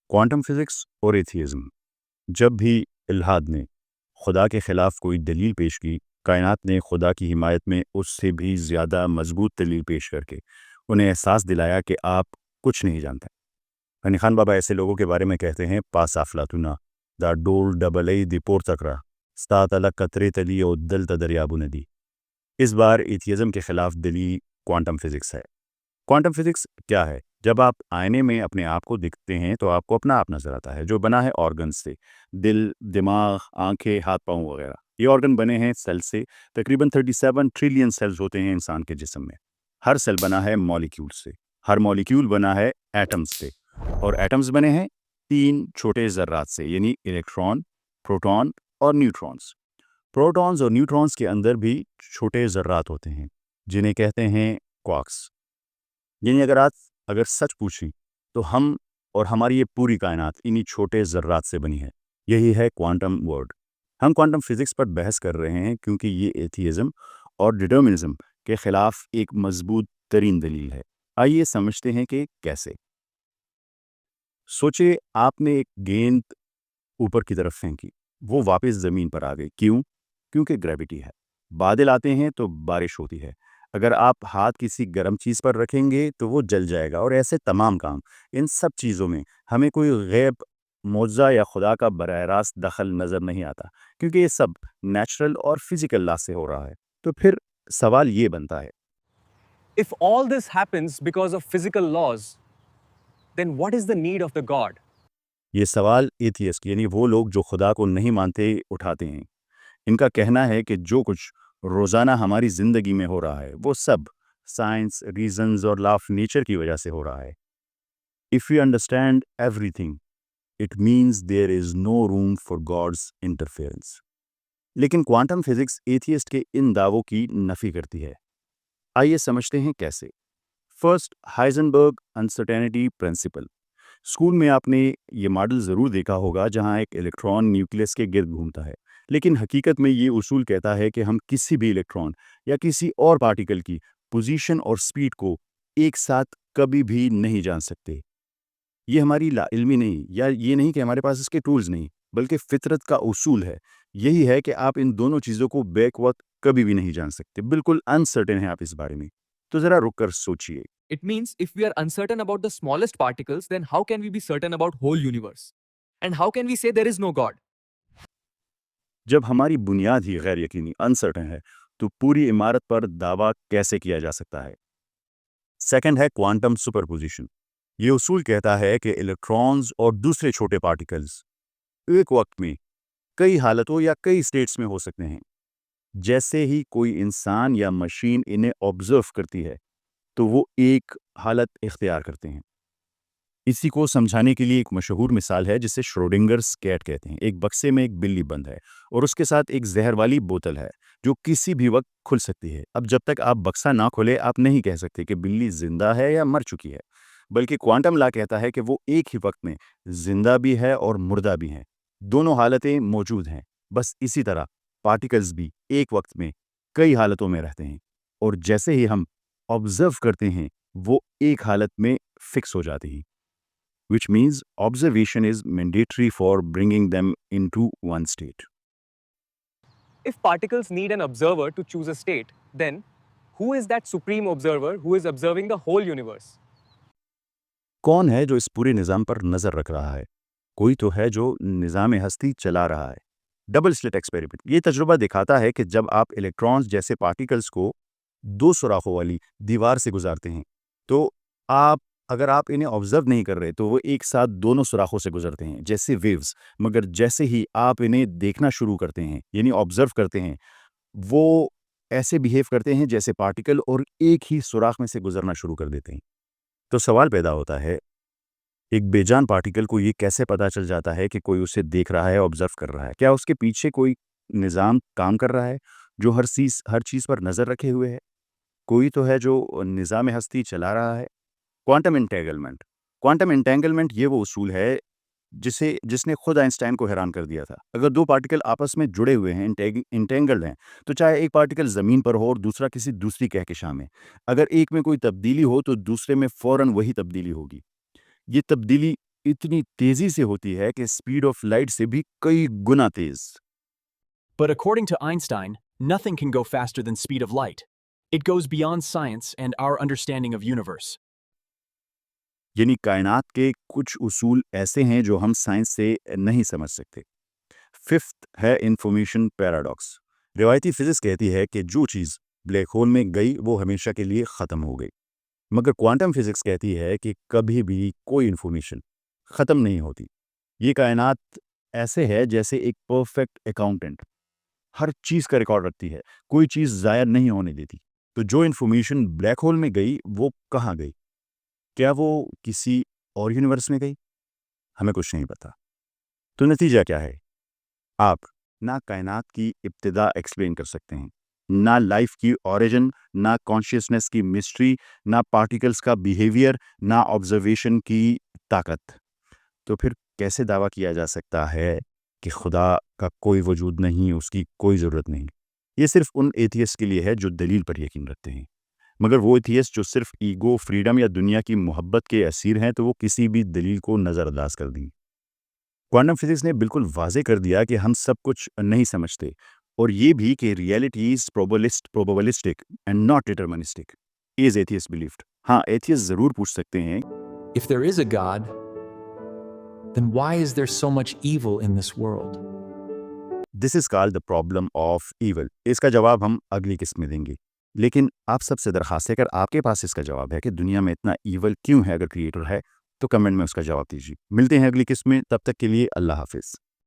Quantum physics और atheism. जब भी इल्हाद ने खुदा के खिलाफ कोई दलील पेश की, कायनात ने खुदा की हिमायत में उससे भी ज़्यादा मजबूत दलील पेश करके उन्हें एहसास दिलाया कि आप कुछ नहीं जानते। गनी खान बाबा ऐसे लोगों के बारे में कहते हैं, पास आफलातुना दा डोल डबल दी पोर तकरा स्तात अलग कतरे तली और दल तदरियाबू नदी। इस बार एथियज्म के खिलाफ दलील क्वांटम फिजिक्स है। क्वांटम फिजिक्स क्या है? जब आप आईने में अपने आप को दिखते हैं तो आपको अपना आप नजर आता है, जो बना है ऑर्गन से। दिल, दिमाग, आंखें, हाथ पांव वगैरह, ये ऑर्गन बने हैं सेल से। तकरीबन 37 ट्रिलियन सेल्स होते हैं इंसान के जिस्म में। हर सेल बना है मॉलिक्यूल से, हर मॉलिक्यूल बना है एटम्स से, और एटम्स बने हैं 3 छोटे ज़र्रात से, यानी इलेक्ट्रॉन, प्रोटॉन और न्यूट्रॉन्स। प्रोटॉन्स और न्यूट्रॉन्स के अंदर भी छोटे ज़र्रात होते हैं, जिन्हें कहते हैं क्वार्क्स। यानी अगर सच पूछी तो हम और हमारी ये पूरी कायनात इन्हीं छोटे ज़र्रात से बनी है। यही है क्वांटम वर्ड। हम क्वांटम फिजिक्स पर बहस कर रहे हैं क्योंकि ये एथियज्म और डिटर्मिनिज्म के खिलाफ एक मजबूत तरीन दलील है। आइए समझते हैं कि कैसे। सोचिए, आपने एक गेंद ऊपर की तरफ फेंकी, वो वापस ज़मीन पर आ गई। क्यों? क्योंकि ग्रेविटी है। बादल आते हैं तो बारिश होती है। अगर आप हाथ किसी गर्म चीज़ पर रखेंगे तो वो जल जाएगा, और ऐसे तमाम काम। इन सब चीज़ों में हमें कोई गैब मुआज़ा या खुदा का बराह रास्त दखल नज़र नहीं आता, क्योंकि ये सब नेचुरल और फिजिकल लॉ से हो रहा है। तो फिर सवाल ये बनता है, If all this happens because of physical laws, then what is the need of the God? ये सवाल एथियस्ट यानी वो लोग जो खुदा को नहीं मानते उठाते हैं। इनका कहना है कि जो कुछ रोज़ाना हमारी ज़िंदगी में हो रहा है वो सब साइंस, रीजंस और लॉ ऑफ नेचर की वजह से हो रहा है। If you understand everything, it means there is no room for god's interference. लेकिन क्वांटम फिजिक्स एथियस्ट के इन दावों की नफ़ी करती है। आइए समझते हैं कैसे। First, Heisenberg uncertainty principle. School में आपने ये मॉडल ज़रूर देखा होगा जहाँ एक इलेक्ट्रॉन न्यूक्लियस के गिर्द घूमता है। लेकिन हकीकत में ये उसूल कहता है कि हम किसी भी इलेक्ट्रॉन या किसी और पार्टिकल की पोजीशन और स्पीड को एक साथ कभी भी नहीं जान सकते। ये हमारी लाइल्मी नहीं, या ये नहीं कि हमारे पास इसके टूल्स नहीं, बल्कि फितरत का उसूल है। यही है कि आप इन दोनों चीज़ों को बैक वक्त कभी भी नहीं जान सकते। बिल्कुल अनसर्टेन है आप इस बारे में। तो ज़रा रुक कर सोचिए। It means if we are uncertain about the smallest particles, then how can we be certain about whole universe? And how can we say there is no God? जब हमारी बुनियाद ही गैर यकीनी अनसर्टेन है, तो पूरी इमारत पर दावा कैसे किया जा सकता है? सेकंड है क्वांटम सुपरपोजिशन। ये उसूल कहता है कि इलेक्ट्रॉन्स और दूसरे छोटे पार्टिकल्स एक वक्त में कई हालतों या कई स्टेट्स में हो सकते हैं। जैसे ही कोई इंसान या मशीन इन्हें ऑब्जर्व करती है, तो वो एक हालत इख्तियार करते हैं। इसी को समझाने के लिए एक मशहूर मिसाल है जिसे श्रोडिंगर्स कैट कहते हैं। एक बक्से में एक बिल्ली बंद है और उसके साथ एक जहर वाली बोतल है जो किसी भी वक्त खुल सकती है। अब जब तक आप बक्सा ना खोले, आप नहीं कह सकते कि बिल्ली जिंदा है या मर चुकी है। बल्कि क्वांटम लॉ कहता है कि वो एक ही वक्त में जिंदा भी है और मुर्दा भी है। दोनों हालतें मौजूद हैं। बस इसी तरह पार्टिकल्स भी एक वक्त में कई हालतों में रहते हैं, और जैसे ही हम ऑब्जर्व करते हैं वो एक हालत में फिक्स हो जाती हैं, which means observation is mandatory for bringing them into one state. If particles need an observer to choose a state, then who is that supreme observer who is observing the whole universe? कौन है जो इस पूरे निज़ाम पर नज़र रख रहा है? कोई तो है जो निज़ाम हस्ती चला रहा है। Double slit experiment. ये तजुर्बा दिखाता है कि जब आप इलेक्ट्रॉन्स जैसे पार्टिकल्स को 2 सुराखों वाली दीवार से गुजारते हैं, तो अगर आप इन्हें ऑब्जर्व नहीं कर रहे तो वो एक साथ दोनों सुराखों से गुजरते हैं जैसे वेव्स। मगर जैसे ही आप इन्हें देखना शुरू करते हैं, यानी ऑब्जर्व करते हैं, वो ऐसे बिहेव करते हैं जैसे पार्टिकल और एक ही सुराख में से गुजरना शुरू कर देते हैं। तो सवाल पैदा होता है, एक बेजान पार्टिकल को ये कैसे पता चल जाता है कि कोई उसे देख रहा है, ऑब्जर्व कर रहा है? क्या उसके पीछे कोई निज़ाम काम कर रहा है जो हर चीज़ पर नज़र रखे हुए है? कोई तो है जो निज़ाम हस्ती चला रहा है। Quantum entanglement. क्वांटम एंटेंगलमेंट ये वो उसूल है जिसने खुद आइंस्टाइन को हैरान कर दिया था। अगर 2 पार्टिकल आपस में जुड़े हुए हैं, एंटेंगल्ड हैं, तो चाहे एक पार्टिकल ज़मीन पर हो और दूसरा किसी दूसरी कहकशां में, अगर एक में कोई तब्दीली हो तो दूसरे में फ़ौरन वही तब्दीली होगी। ये तब्दीली इतनी तेजी से होती है कि स्पीड ऑफ लाइट से भी कई गुना तेज। But according to Einstein, nothing can go faster than speed of light. It goes beyond science and our understanding of universe. यानी कायनात के कुछ उसूल ऐसे हैं जो हम साइंस से नहीं समझ सकते। फिफ्थ है इंफॉर्मेशन पैराडॉक्स। रिवायती फिजिक्स कहती है कि जो चीज़ ब्लैक होल में गई वो हमेशा के लिए ख़त्म हो गई, मगर क्वांटम फिजिक्स कहती है कि कभी भी कोई इन्फॉर्मेशन ख़त्म नहीं होती। ये कायनात ऐसे है जैसे एक परफेक्ट अकाउंटेंट हर चीज़ का रिकॉर्ड रखती है, कोई चीज़ ज़ाया नहीं होने देती। तो जो इन्फॉर्मेशन ब्लैक होल में गई वो कहाँ गई? क्या वो किसी और यूनिवर्स में गई? हमें कुछ नहीं पता। तो नतीजा क्या है? आप ना कायनात की इब्तिदा एक्सप्लेन कर सकते हैं, ना लाइफ की ओरिजिन, ना कॉन्शियसनेस की मिस्ट्री, ना पार्टिकल्स का बिहेवियर, ना ऑब्जर्वेशन की ताकत। तो फिर कैसे दावा किया जा सकता है कि खुदा का कोई वजूद नहीं, उसकी कोई ज़रूरत नहीं? ये सिर्फ उन एथियस्ट के लिए है जो दलील पर यकीन रखते हैं। मगर वो एथियस्ट जो सिर्फ ईगो, फ्रीडम या दुनिया की मोहब्बत के असीर हैं, तो वो किसी भी दलील को नज़रअंदाज कर देंगे। क्वांटम फिजिक्स ने बिल्कुल वाज़ेह कर दिया कि हम सब कुछ नहीं समझते, और ये भी कि reality is probabilistic and not deterministic is atheist believed. हाँ, एथियस्ट ज़रूर पूछ सकते हैं, If there is a God, then why is there so much evil in this world? This is called the problem of evil. इसका जवाब हम अगली किस्त में देंगे। लेकिन आप सबसे दरख्वास्त है, अगर आपके पास इसका जवाब है कि दुनिया में इतना ईविल क्यों है, अगर क्रिएटर है, तो कमेंट में उसका जवाब दीजिए। मिलते हैं अगली किस्त में, तब तक के लिए अल्लाह हाफिज़।